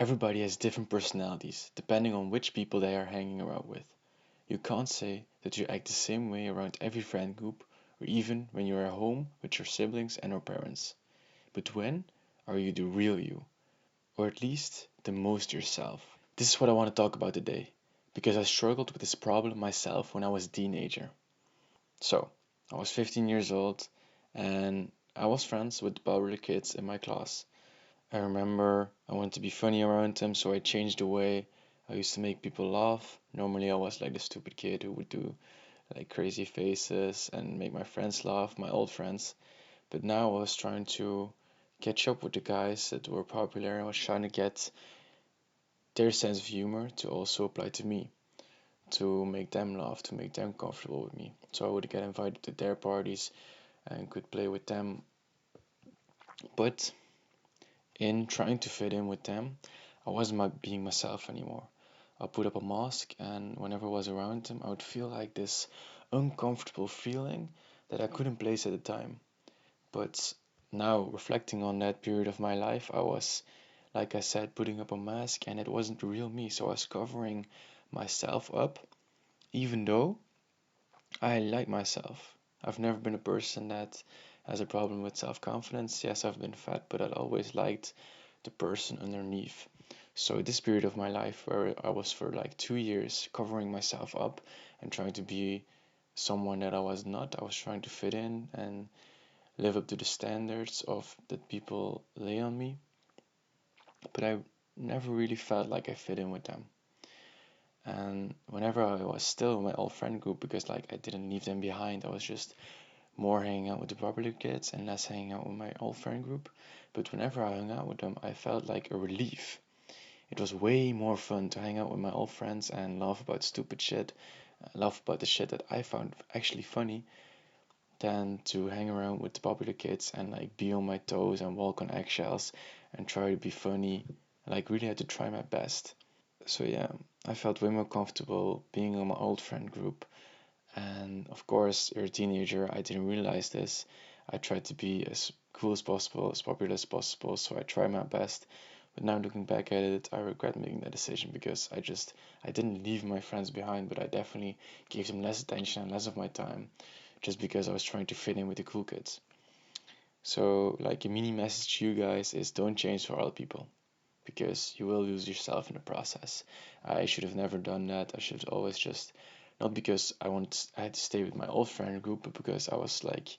Everybody has different personalities depending on which people they are hanging around with. You can't say that you act the same way around every friend group or even when you are at home with your siblings and or parents. But when are you the real you? Or at least the most yourself? This is what I want to talk about today because I struggled with this problem myself when I was a teenager. So, I was 15 years old and I was friends with the popular kids in my class. I remember I wanted to be funny around them, so I changed the way I used to make people laugh. Normally, I was like the stupid kid who would do like crazy faces and make my friends laugh, my old friends. But now I was trying to catch up with the guys that were popular. I was trying to get their sense of humor to also apply to me, to make them laugh, to make them comfortable with me. So I would get invited to their parties and could play with them. But in trying to fit in with them, I wasn't being myself anymore. I put up a mask, and whenever I was around them, I would feel like this uncomfortable feeling that I couldn't place at the time. But now, reflecting on that period of my life, I was, like I said, putting up a mask, and it wasn't the real me. So I was covering myself up, even though I like myself. I've never been a person that has a problem with self confidence. Yes, I've been fat, but I always liked the person underneath. So, this period of my life where I was for like 2 years covering myself up and trying to be someone that I was not, I was trying to fit in and live up to the standards of that people lay on me, but I never really felt like I fit in with them. And whenever I was still in my old friend group, because like I didn't leave them behind, I was just more hanging out with the popular kids and less hanging out with my old friend group. But whenever I hung out with them, I felt like a relief. It was way more fun to hang out with my old friends and laugh about stupid shit, laugh about the shit that I found actually funny, than to hang around with the popular kids and like be on my toes and walk on eggshells and try to be funny. Like really had to try my best. So yeah, I felt way more comfortable being on my old friend group. And of course, you're a teenager, I didn't realize this. I tried to be as cool as possible, as popular as possible, so I tried my best. But now looking back at it, I regret making that decision because I didn't leave my friends behind, but I definitely gave them less attention and less of my time just because I was trying to fit in with the cool kids. So, like a mini message to you guys is don't change for other people because you will lose yourself in the process. I should have never done that. I should have always just, not because I had to stay with my old friend group, but because I was like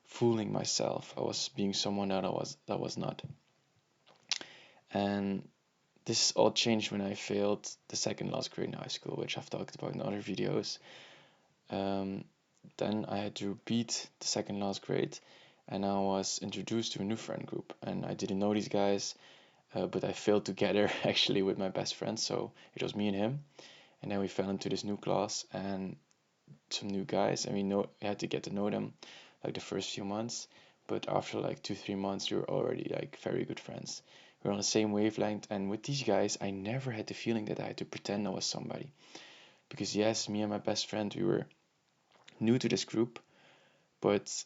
fooling myself. I was being someone that was not. And this all changed when I failed the second last grade in high school, which I've talked about in other videos. Um, then I had to repeat the second last grade, and I was introduced to a new friend group, and I didn't know these guys. But I failed together actually with my best friend, so it was me and him. And then we fell into this new class and some new guys, and we had to get to know them like the first few months. But after like 2, 3 months, we were already like very good friends. We were on the same wavelength, and with these guys, I never had the feeling that I had to pretend I was somebody. Because yes, me and my best friend, we were new to this group, but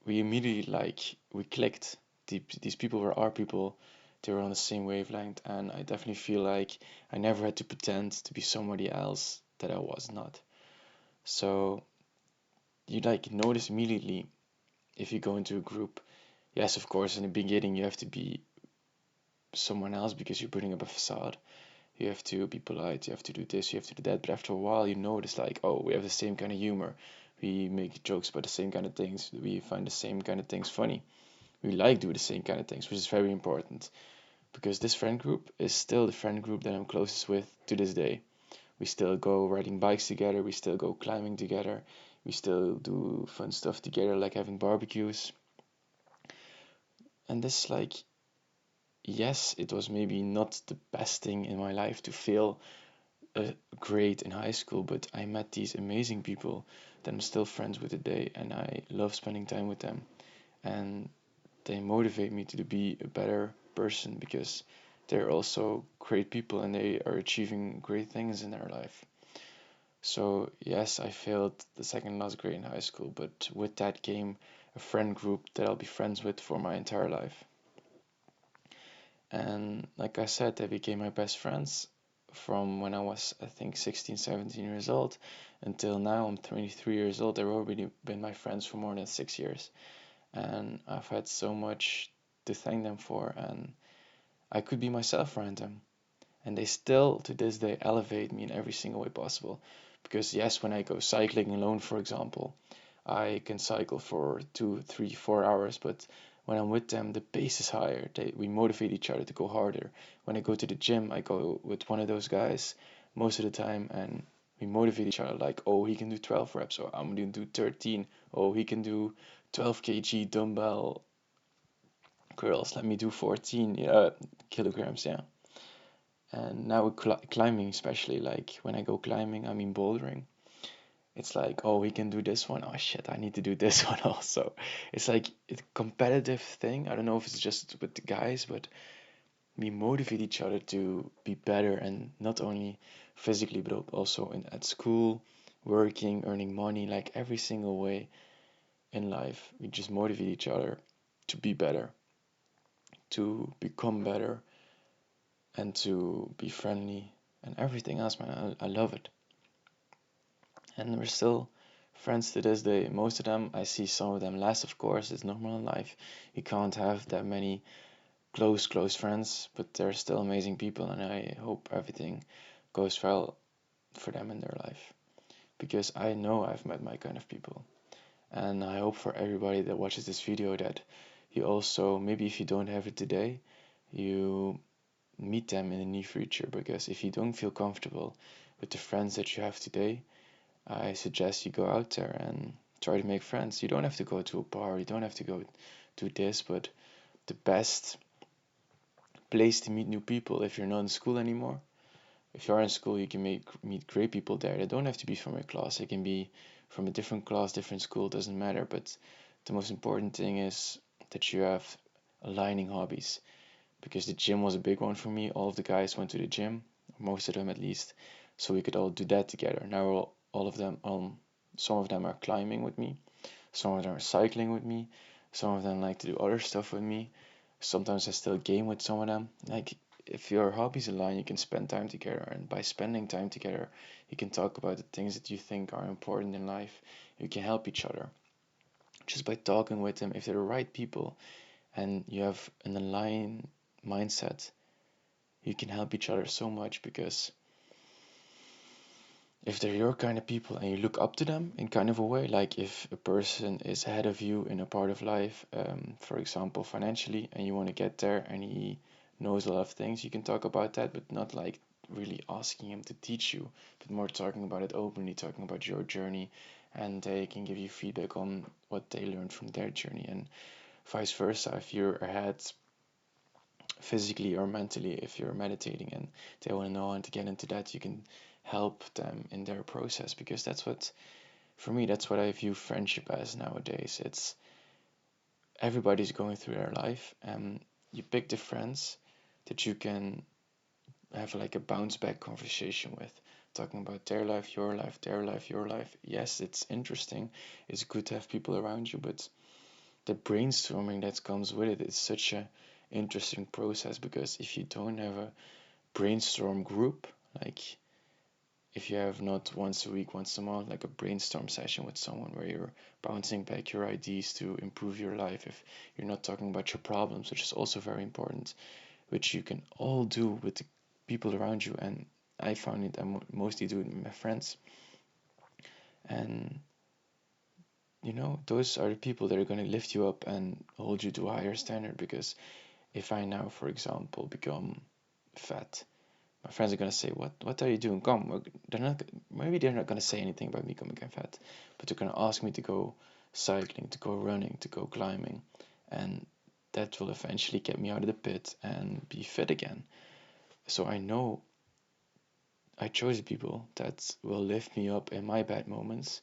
we immediately we clicked. These people were our people. They were on the same wavelength, and I definitely feel like I never had to pretend to be somebody else that I was not. So you like notice immediately if you go into a group. Yes, of course, in the beginning you have to be someone else because you're putting up a facade. You have to be polite, you have to do this, you have to do that. But after a while, you notice like, oh, we have the same kind of humor. We make jokes about the same kind of things. We find the same kind of things funny. We like do the same kind of things, which is very important because this friend group is still the friend group that I'm closest with to this day. We still go riding bikes together, we still go climbing together, we still do fun stuff together like having barbecues. And this yes, it was maybe not the best thing in my life to fail a grade in high school, but I met these amazing people that I'm still friends with today, and I love spending time with them. And they motivate me to be a better person because they're also great people and they are achieving great things in their life. So, yes, I failed the second last grade in high school, but with that came a friend group that I'll be friends with for my entire life. And like I said, they became my best friends from when I was, I think, 16, 17 years old until now. I'm 23 years old. They've already been my friends for more than 6 years. And I've had so much to thank them for. And I could be myself around them. And they still, to this day, elevate me in every single way possible. Because, yes, when I go cycling alone, for example, I can cycle for 2, 3, 4 hours, but when I'm with them, the pace is higher. We motivate each other to go harder. When I go to the gym, I go with one of those guys most of the time, and we motivate each other. Like, oh, he can do 12 reps, or I'm going to do 13. Oh, he can do 12 kg dumbbell curls. Let me do 14 kilograms. Yeah. And now with climbing, especially like when I go climbing, I mean bouldering. It's like, oh, we can do this one. Oh shit, I need to do this one also. It's like a competitive thing. I don't know if it's just with the guys, but we motivate each other to be better, and not only physically, but also at school, working, earning money, like every single way in life. We just motivate each other to be better, to become better, and to be friendly and everything else, man. I love it. And we're still friends to this day. Most of them, I see some of them less, of course. It's normal in life. You can't have that many close friends, but they're still amazing people, and I hope everything goes well for them in their life. Because I know I've met my kind of people. And I hope for everybody that watches this video that you also, maybe if you don't have it today, you meet them in the near future. Because if you don't feel comfortable with the friends that you have today, I suggest you go out there and try to make friends. You don't have to go to a bar, you don't have to go do this, but the best place to meet new people if you're not in school anymore. If you are in school, you can meet great people there. They don't have to be from your class. They can be from a different class, different school, doesn't matter. But the most important thing is that you have aligning hobbies. Because the gym was a big one for me. All of the guys went to the gym, most of them at least, so we could all do that together. Now all of them, some of them are climbing with me, some of them are cycling with me, some of them like to do other stuff with me. Sometimes I still game with some of them. Like if your hobbies align, you can spend time together, and by spending time together, you can talk about the things that you think are important in life. You can help each other just by talking with them if they're the right people and you have an aligned mindset. You can help each other so much, because if they're your kind of people and you look up to them in kind of a way, like if a person is ahead of you in a part of life, for example financially, and you want to get there, and he knows a lot of things, you can talk about that, but not like really asking him to teach you, but more talking about it openly, talking about your journey, and they can give you feedback on what they learned from their journey, and vice versa. If you're ahead physically or mentally, if you're meditating and they want to know how to get into that, you can help them in their process. Because that's what, for me, that's what I view friendship as nowadays. It's everybody's going through their life, and you pick the friends that you can have like a bounce back conversation with, talking about their life, your life, their life, your life. Yes, it's interesting, it's good to have people around you, but the brainstorming that comes with it is such a interesting process. Because if you don't have a brainstorm group, like if you have not once a week, once a month, like a brainstorm session with someone where you're bouncing back your ideas to improve your life, if you're not talking about your problems, which is also very important, which you can all do with the people around you, and I found it, I mostly do it with my friends, and those are the people that are going to lift you up and hold you to a higher standard. Because if I now, for example, become fat, my friends are gonna say, "What are you doing? Come." They're not. Maybe they're not gonna say anything about me becoming fat, but they're gonna ask me to go cycling, to go running, to go climbing, and that will eventually get me out of the pit and be fit again. So I know I chose people that will lift me up in my bad moments,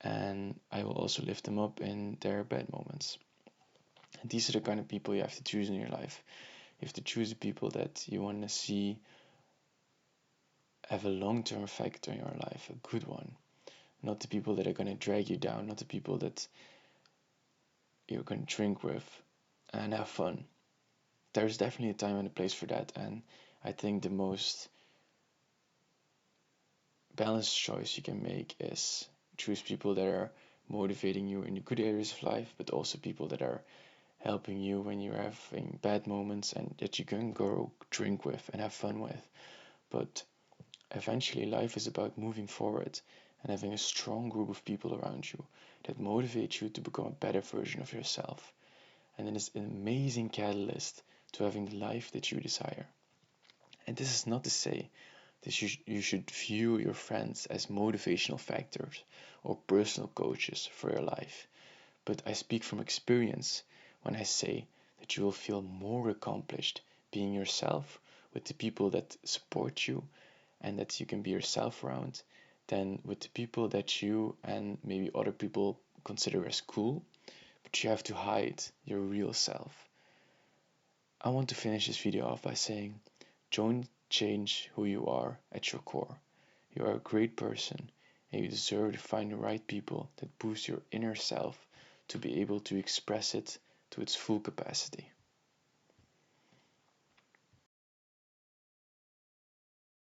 and I will also lift them up in their bad moments. And these are the kind of people you have to choose in your life. You have to choose the people that you want to see have a long-term effect on your life, a good one. Not the people that are going to drag you down, not the people that you're going to drink with and have fun. there's definitely a time and a place for that, and I think the most balanced choice you can make is choose people that are motivating you in the good areas of life, but also people that are helping you when you're having bad moments and that you can go drink with and have fun with. But eventually, life is about moving forward and having a strong group of people around you that motivate you to become a better version of yourself. And it is an amazing catalyst to having the life that you desire. And this is not to say that you should view your friends as motivational factors or personal coaches for your life. But I speak from experience when I say that you will feel more accomplished being yourself with the people that support you and that you can be yourself around than with the people that you and maybe other people consider as cool, but you have to hide your real self. I want to finish this video off by saying, don't change who you are at your core. You are a great person and you deserve to find the right people that boost your inner self to be able to express it to its full capacity.